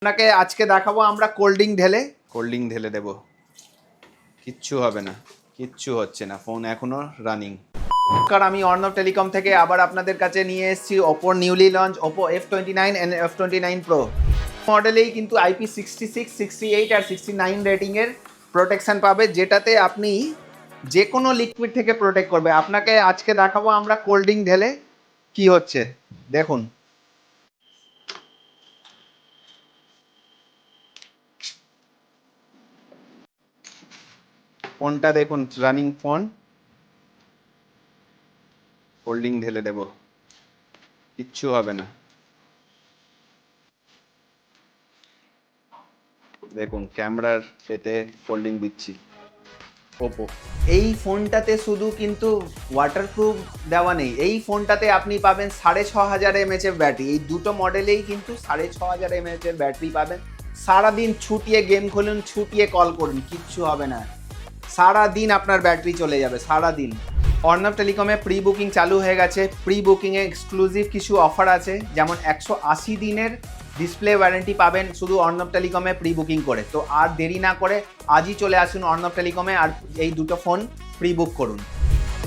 আপনাকে আজকে দেখাবো আমরা কোল্ড ড্রিঙ্ক ঢেলে দেব, কিচ্ছু হবে না, কিচ্ছু হচ্ছে না, ফোন এখনো রানিং। কারণ আমি অর্ণব টেলিকম থেকে আবার আপনাদের কাছে নিয়ে এসেছি ওপোর newly launch Oppo F29 and F29 Pro মডেলেই কিন্তু IP66, 68 আর 69 রেটিংয়ের প্রোটেকশন পাবে, যেটাতে আপনি যে কোনো লিকুইড থেকে প্রোটেক্ট করবে। আপনাকে আজকে দেখাবো আমরা কোল্ড ড্রিঙ্ক ঢেলে কি হচ্ছে, দেখুন। ফোনটা দেখুন, রানিং ফোন, কোল্ড ড্রিঙ্ক ঢেলে দেবো, কিচ্ছু হবে না। দেখুন ক্যামেরার সেটে কোল্ড ড্রিঙ্ক দিচ্ছি। ওপো এই ফোনটাতে শুধু কিন্তু ওয়াটারপ্রুফ দেওয়া নেই, এই ফোনটাতে আপনি পাবেন 6500 mAh এর ব্যাটারি। এই দুটো মডেলেই কিন্তু 6500 mAh এর ব্যাটারি পাবেন। সারাদিন ছুটিয়ে গেম খেলুন, ছুটিয়ে কল করুন, কিচ্ছু হবে না। সারাদিন আপনার ব্যাটারি চলে যাবে, সারাদিন। অর্ণব টেলিকমে প্রি বুকিং চালু হয়ে গেছে। প্রি বুকিংয়ে এক্সক্লুসিভ কিছু অফার আছে, যেমন 180 দিনের ডিসপ্লে ওয়ারেন্টি পাবেন শুধু অর্ণব টেলিকমে প্রি বুকিং করে। তো আর দেরি না করে আজই চলে আসুন অর্ণব টেলিকমে আর এই দুটো ফোন প্রি বুক করুন।